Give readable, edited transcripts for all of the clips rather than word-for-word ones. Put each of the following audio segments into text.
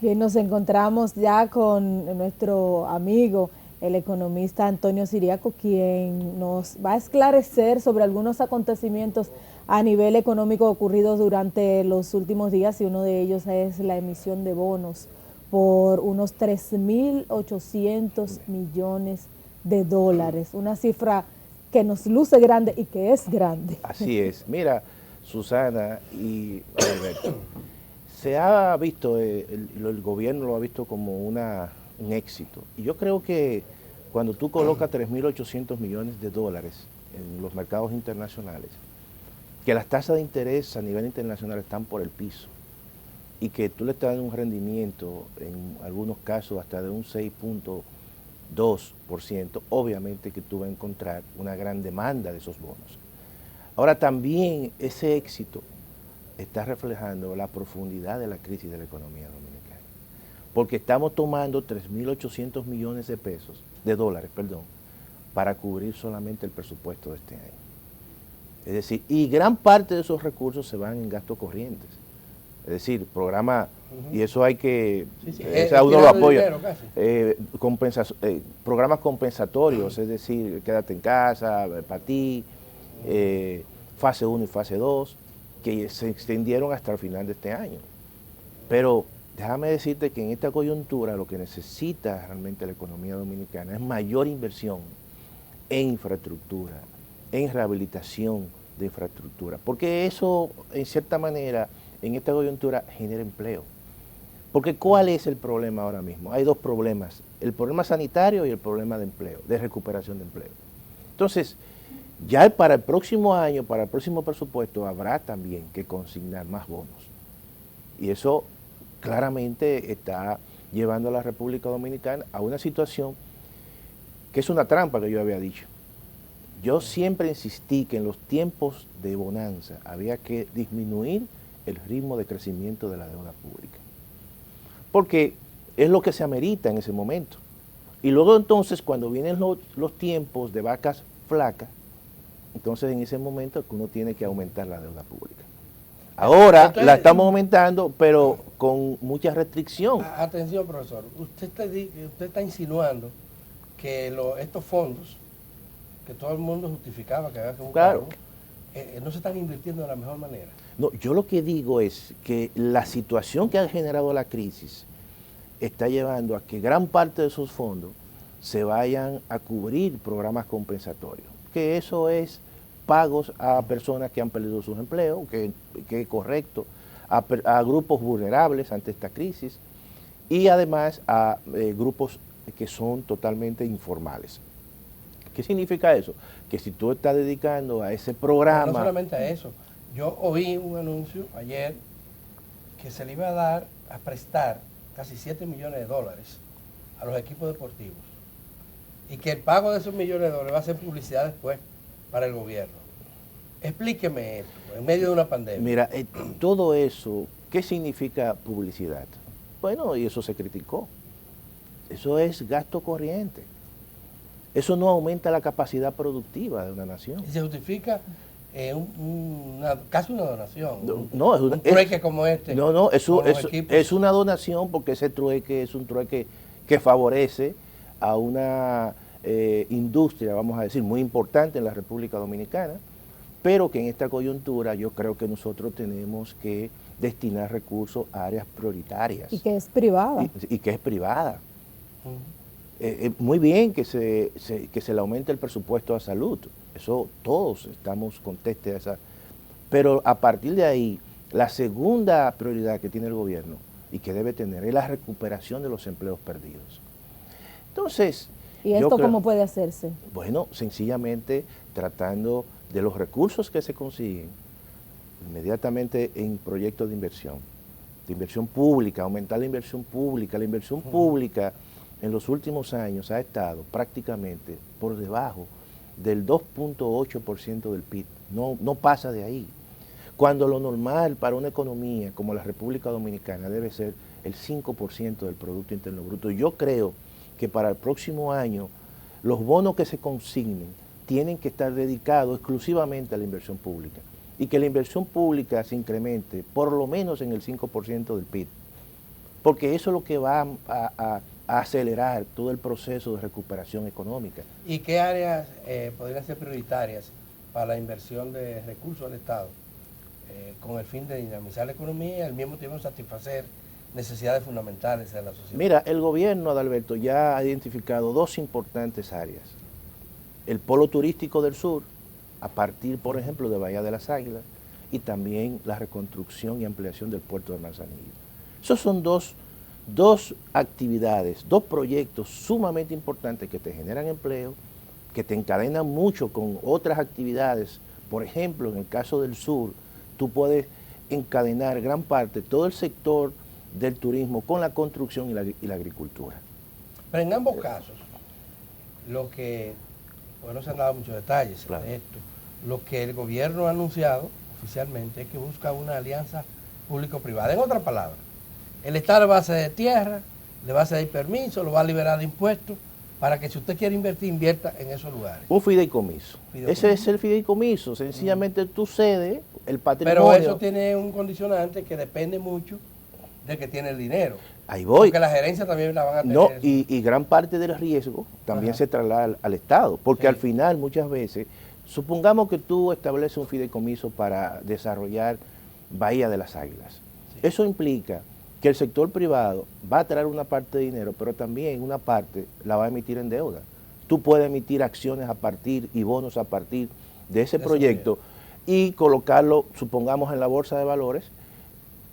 Bien, nos encontramos ya con nuestro amigo, el economista Antonio Siriaco, quien nos va a esclarecer sobre algunos acontecimientos a nivel económico ocurridos durante los últimos días, y uno de ellos es la emisión de bonos por unos 3.800 millones de dólares, una cifra que nos luce grande y que es grande. Así es. Mira, Susana y Alberto, se ha visto, el gobierno lo ha visto como un éxito. Y yo creo que cuando tú colocas 3.800 millones de dólares en los mercados internacionales, que las tasas de interés a nivel internacional están por el piso y que tú le estás dando un rendimiento, en algunos casos hasta de un 6.2%, obviamente que tú vas a encontrar una gran demanda de esos bonos. Ahora también ese éxito está reflejando la profundidad de la crisis de la economía dominicana, porque estamos tomando 3.800 millones de dólares, para cubrir solamente el presupuesto de este año. Es decir, y gran parte de esos recursos se van en gastos corrientes. Es decir, programa, y eso hay que, uno lo apoya, programas compensatorios, es decir, quédate en casa, para ti, fase 1 y fase 2, que se extendieron hasta el final de este año. Pero déjame decirte que en esta coyuntura lo que necesita realmente la economía dominicana es mayor inversión en infraestructura, en rehabilitación de infraestructura, porque eso, en cierta manera, en esta coyuntura genera empleo. Porque ¿cuál es el problema ahora mismo? Hay dos problemas, el problema sanitario y el problema de empleo, de recuperación de empleo. Entonces, ya para el próximo año, para el próximo presupuesto, habrá también que consignar más bonos. Y eso claramente está llevando a la República Dominicana a una situación que es una trampa que yo había dicho. Yo siempre insistí que en los tiempos de bonanza había que disminuir el ritmo de crecimiento de la deuda pública, porque es lo que se amerita en ese momento. Y luego entonces, cuando vienen los tiempos de vacas flacas, entonces en ese momento es que uno tiene que aumentar la deuda pública. Ahora entonces, la estamos aumentando, pero con mucha restricción. Atención, profesor, usted está insinuando que estos fondos, que todo el mundo justificaba que había que buscarlo, no se están invirtiendo de la mejor manera. No, yo lo que digo es que la situación que ha generado la crisis está llevando a que gran parte de esos fondos se vayan a cubrir programas compensatorios, que eso es pagos a personas que han perdido sus empleos, que es correcto, a grupos vulnerables ante esta crisis y además a grupos que son totalmente informales. ¿Qué significa eso? Que si tú estás dedicando a ese programa... No solamente a eso. Yo oí un anuncio ayer que se le iba a dar, a prestar casi 7 millones de dólares a los equipos deportivos. Y que el pago de esos millones de dólares va a ser publicidad después para el gobierno. Explíqueme esto, en medio de una pandemia. Mira, todo eso, ¿qué significa publicidad? Bueno, y eso se criticó. Eso es gasto corriente. Eso no aumenta la capacidad productiva de una nación. Y se justifica casi una donación. No, un trueque como este. No, es una donación, porque ese trueque es un trueque que favorece a una industria, vamos a decir, muy importante en la República Dominicana, pero que en esta coyuntura yo creo que nosotros tenemos que destinar recursos a áreas prioritarias. Y que es privada. Y que es privada. Muy bien que se le aumente el presupuesto a salud, eso todos estamos contestes a esa, pero a partir de ahí, la segunda prioridad que tiene el gobierno y que debe tener es la recuperación de los empleos perdidos. Entonces... ¿Y esto cómo puede hacerse? Bueno, sencillamente tratando de los recursos que se consiguen inmediatamente en proyectos de inversión pública, aumentar la inversión pública. La inversión pública en los últimos años ha estado prácticamente por debajo del 2.8% del PIB, no pasa de ahí. Cuando lo normal para una economía como la República Dominicana debe ser el 5% del Producto Interno Bruto. Yo creo que para el próximo año los bonos que se consignen tienen que estar dedicados exclusivamente a la inversión pública y que la inversión pública se incremente por lo menos en el 5% del PIB. porque eso es lo que va a acelerar todo el proceso de recuperación económica. ¿Y qué áreas podrían ser prioritarias para la inversión de recursos del Estado con el fin de dinamizar la economía y al mismo tiempo satisfacer necesidades fundamentales de la sociedad? Mira, el gobierno, Adalberto, ya ha identificado dos importantes áreas. El polo turístico del sur, a partir, por ejemplo, de Bahía de las Águilas, y también la reconstrucción y ampliación del puerto de Manzanillo. Esos son dos actividades, dos proyectos sumamente importantes que te generan empleo, que te encadenan mucho con otras actividades. Por ejemplo, en el caso del sur, tú puedes encadenar gran parte, todo el sector del turismo con la construcción y la agricultura. Pero en ambos casos, lo que, pues no se han dado muchos detalles Claro. de esto, lo que el gobierno ha anunciado oficialmente es que busca una alianza público-privada. En otras palabras, el Estado le va a ceder tierra, le va a ceder permiso, lo va a liberar de impuestos, para que si usted quiere invertir, invierta en esos lugares. Un fideicomiso. Ese es el fideicomiso. Sencillamente tú cedes el patrimonio. Pero eso tiene un condicionante que depende mucho del que tiene el dinero. Ahí voy. Porque la gerencia también la van a tener. No, y gran parte del riesgo también Ajá. se traslada al Estado, porque Sí. al final muchas veces, supongamos que tú estableces un fideicomiso para desarrollar Bahía de las Águilas. Sí. Eso implica que el sector privado va a traer una parte de dinero, pero también una parte la va a emitir en deuda. Tú puedes emitir acciones a partir y bonos a partir de ese proyecto y colocarlo, supongamos, en la bolsa de valores.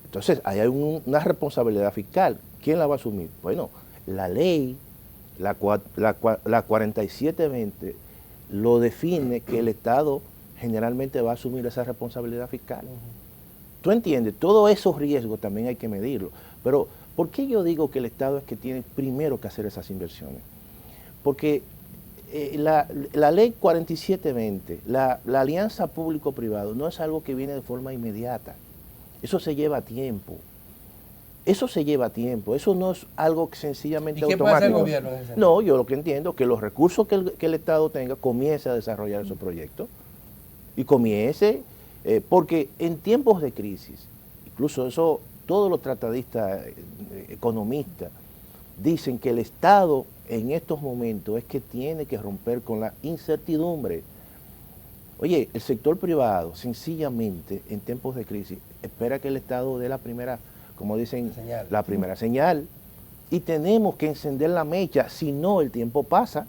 Entonces, ahí hay una responsabilidad fiscal. ¿Quién la va a asumir? Bueno, la ley, la 4720, lo define que el Estado generalmente va a asumir esa responsabilidad fiscal. ¿Tú entiendes? Todos esos riesgos también hay que medirlos. Pero, ¿por qué yo digo que el Estado es que tiene primero que hacer esas inversiones? Porque la ley 4720, la alianza público-privado, no es algo que viene de forma inmediata. Eso se lleva tiempo. Eso se lleva tiempo. Eso no es algo que sencillamente ¿Y qué automático. puede hacer el gobierno en ese sentido? No, yo lo que entiendo es que los recursos que el Estado tenga comience a desarrollar esos proyectos y comience, porque en tiempos de crisis, incluso eso, todos los tratadistas, economistas, dicen que el Estado en estos momentos es que tiene que romper con la incertidumbre. Oye, el sector privado, sencillamente, en tiempos de crisis, espera que el Estado dé la primera, como dicen, Señal. la primera señal. Y tenemos que encender la mecha, si no el tiempo pasa.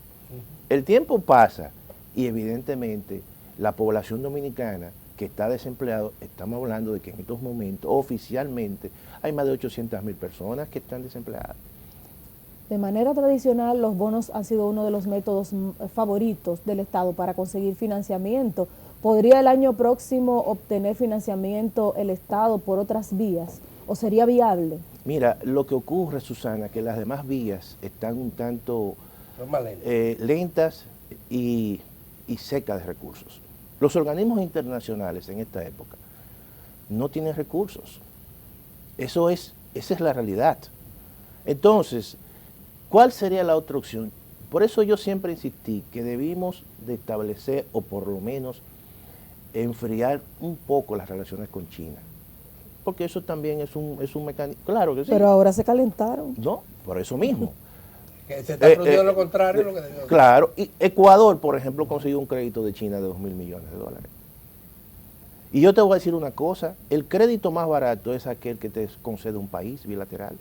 El tiempo pasa y evidentemente la población dominicana que está desempleada, estamos hablando de que en estos momentos oficialmente hay más de 800.000 personas que están desempleadas. De manera tradicional, los bonos han sido uno de los métodos favoritos del Estado para conseguir financiamiento. ¿Podría el año próximo obtener financiamiento el Estado por otras vías? ¿O sería viable? Mira, lo que ocurre, Susana, que las demás vías están un tanto lentas y secas de recursos. Los organismos internacionales en esta época no tienen recursos. Esa es la realidad. Entonces, ¿cuál sería la otra opción? Por eso yo siempre insistí que debimos de establecer, o por lo menos enfriar un poco las relaciones con China. Porque eso también es un mecanismo. Claro que sí. Pero ahora se calentaron. No, por eso mismo. Que se está produciendo lo contrario de lo que debió. Claro, y Ecuador, por ejemplo, consiguió un crédito de China de $2.000 millones. Y yo te voy a decir una cosa, el crédito más barato es aquel que te concede un país bilateral.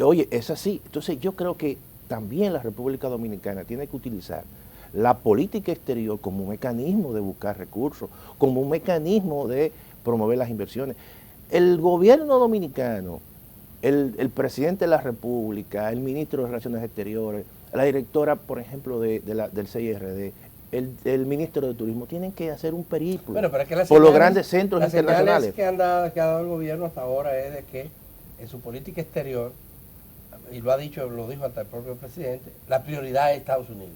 Oye, es así. Entonces yo creo que también la República Dominicana tiene que utilizar la política exterior como un mecanismo de buscar recursos, como un mecanismo de promover las inversiones. El gobierno dominicano, el presidente de la República, el ministro de Relaciones Exteriores, la directora, por ejemplo, del CIRD, el ministro de Turismo, tienen que hacer un periplo Bueno, pero es que por los grandes centros internacionales. Las señales que ha dado el gobierno hasta ahora es de que en su política exterior, y lo dijo hasta el propio presidente, la prioridad es Estados Unidos.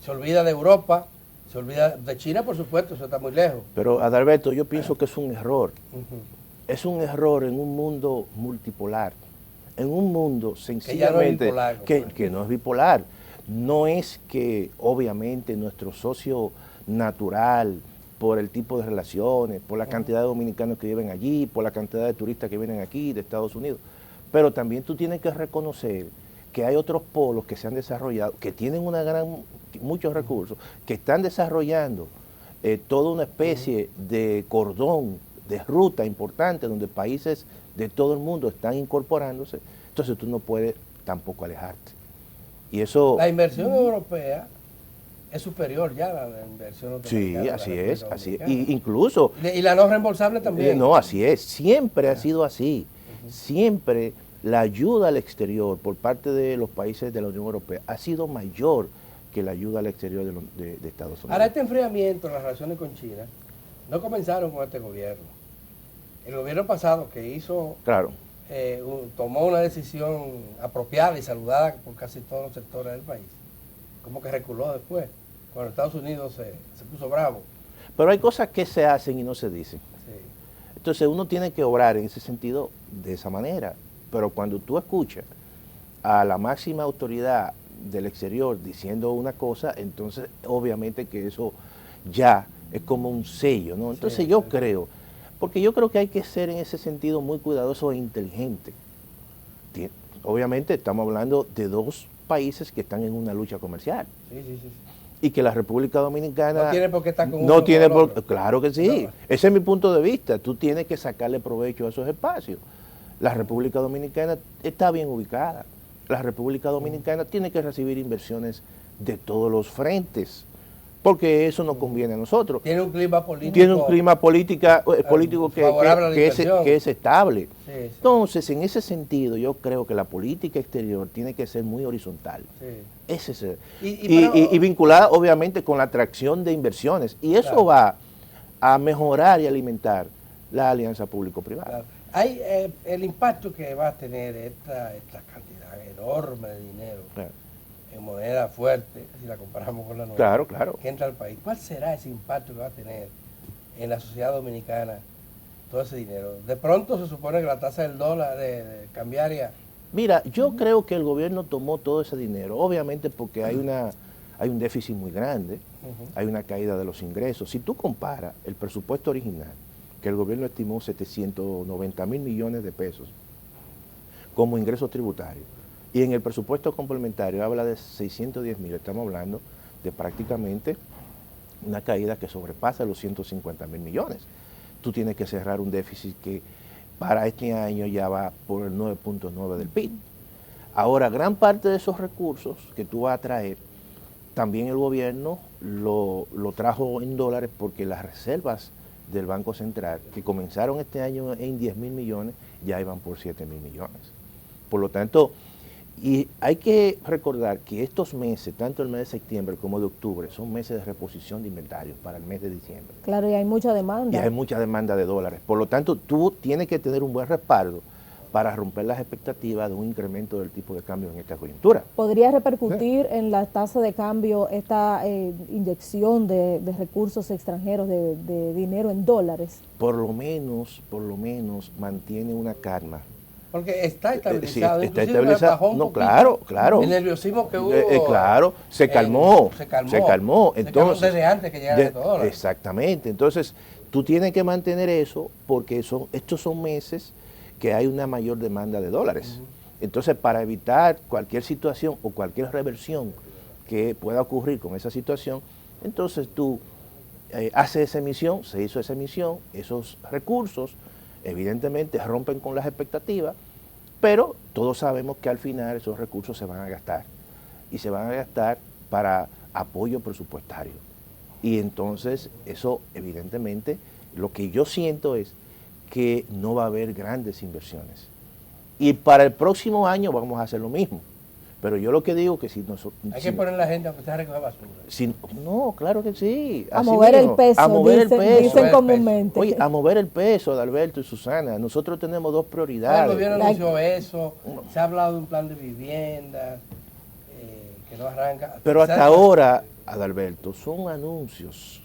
Se olvida de Europa, se olvida de China, por supuesto, eso está muy lejos. Pero, Adalberto, yo pienso que es un error. Uh-huh. Es un error en un mundo multipolar, en un mundo sencillamente que no es bipolar. No es que obviamente nuestro socio natural por el tipo de relaciones, por la cantidad de dominicanos que viven allí, por la cantidad de turistas que vienen aquí de Estados Unidos. Pero también tú tienes que reconocer que hay otros polos que se han desarrollado, que tienen muchos recursos, que están desarrollando toda una especie de cordón, de ruta importante, donde países de todo el mundo están incorporándose. Entonces tú no puedes tampoco alejarte. Y eso... La inversión europea es superior ya a la inversión norteamericana. Sí, así es, así es. Y incluso... Y la no reembolsable también. No, así es. Siempre ha sido así. Siempre la ayuda al exterior por parte de los países de la Unión Europea ha sido mayor que la ayuda al exterior de Estados Unidos. Ahora, este enfriamiento en las relaciones con China no comenzaron con este gobierno. El gobierno pasado que hizo, claro, tomó una decisión apropiada y saludada por casi todos los sectores del país, como que reculó después, cuando Estados Unidos se puso bravo. Pero hay cosas que se hacen y no se dicen. Sí. Entonces uno tiene que obrar en ese sentido de esa manera. Pero cuando tú escuchas a la máxima autoridad del exterior diciendo una cosa, entonces obviamente que eso ya es como un sello, ¿no? Entonces yo creo, porque yo creo que hay que ser en ese sentido muy cuidadoso e inteligente. Obviamente estamos hablando de dos países que están en una lucha comercial. Sí. Y que la República Dominicana... No tiene por qué estar con no uno tiene con el por, otro. Claro que sí. No. Ese es mi punto de vista. Tú tienes que sacarle provecho a esos espacios. La República Dominicana está bien ubicada. La República Dominicana tiene que recibir inversiones de todos los frentes, porque eso nos conviene a nosotros. Tiene un clima político. Tiene un clima político favorable a la que inversión. es estable. Sí. Entonces, en ese sentido, yo creo que la política exterior tiene que ser muy horizontal. Sí. Ese es pero- y vinculada, obviamente, con la atracción de inversiones. Y eso Claro. va a mejorar y alimentar la alianza público-privada. Claro. Hay el impacto que va a tener esta cantidad enorme de dinero Claro. en moneda fuerte, si la comparamos con la nuestra, Claro, claro. que entra al país. ¿Cuál será ese impacto que va a tener en la sociedad dominicana todo ese dinero? De pronto se supone que la tasa del dólar de cambiaria... Mira, yo creo que el gobierno tomó todo ese dinero, obviamente porque hay un déficit muy grande, hay una caída de los ingresos. Si tú comparas el presupuesto original, que el gobierno estimó 790 mil millones de pesos como ingresos tributarios, y en el presupuesto complementario habla de 610 mil, estamos hablando de prácticamente una caída que sobrepasa los 150 mil millones. Tú tienes que cerrar un déficit que para este año ya va por el 9.9 del PIB. Ahora, gran parte de esos recursos que tú vas a traer, también el gobierno lo trajo en dólares porque las reservas del Banco Central, que comenzaron este año en 10 mil millones, ya iban por 7 mil millones. Por lo tanto, y hay que recordar que estos meses, tanto el mes de septiembre como de octubre, son meses de reposición de inventarios para el mes de diciembre. Claro, y hay mucha demanda. Y hay mucha demanda de dólares. Por lo tanto, tú tienes que tener un buen respaldo para romper las expectativas de un incremento del tipo de cambio en esta coyuntura. ¿Podría repercutir en la tasa de cambio esta inyección de recursos extranjeros, de dinero en dólares? Por lo menos mantiene una calma. Porque está estabilizado. Sí, está inclusive estabilizado. bajó un No, poquito claro. El nerviosismo que hubo. Claro, se calmó. Entonces, desde antes que llegara estos dólares. Exactamente. Entonces, tú tienes que mantener eso porque estos son meses que hay una mayor demanda de dólares. Entonces, para evitar cualquier situación o cualquier reversión que pueda ocurrir con esa situación, entonces tú haces esa emisión, se hizo esa emisión, esos recursos evidentemente rompen con las expectativas, pero todos sabemos que al final esos recursos se van a gastar y se van a gastar para apoyo presupuestario. Y entonces eso evidentemente lo que yo siento es que no va a haber grandes inversiones. Y para el próximo año vamos a hacer lo mismo. Pero yo lo que digo que si nosotros... Hay que poner la gente a empezar a recoger basura. No, claro que sí. A mover el peso, a mover el peso. dicen comúnmente. Oye, a mover el peso, Adalberto y Susana. Nosotros tenemos dos prioridades. El gobierno anunció eso, se ha hablado de un plan de vivienda que no arranca. Pero hasta ahora, Adalberto, son anuncios.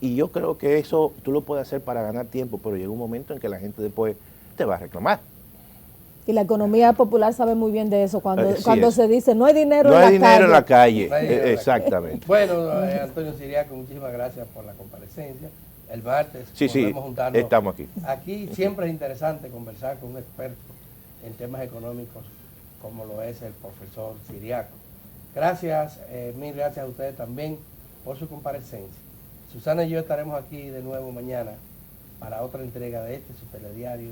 Y yo creo que eso tú lo puedes hacer para ganar tiempo, pero llega un momento en que la gente después te va a reclamar. Y la economía popular sabe muy bien de eso, cuando es. se dice no hay dinero No en hay la dinero en la calle. calle, No hay dinero en la exactamente. Bueno, Antonio Siriaco, muchísimas gracias por la comparecencia. El martes Sí, podemos juntarnos. estamos aquí. Aquí siempre es interesante conversar con un experto en temas económicos como lo es el profesor Siriaco. Gracias, mil gracias a ustedes también por su comparecencia. Susana y yo estaremos aquí de nuevo mañana para otra entrega de su telediario 1+1.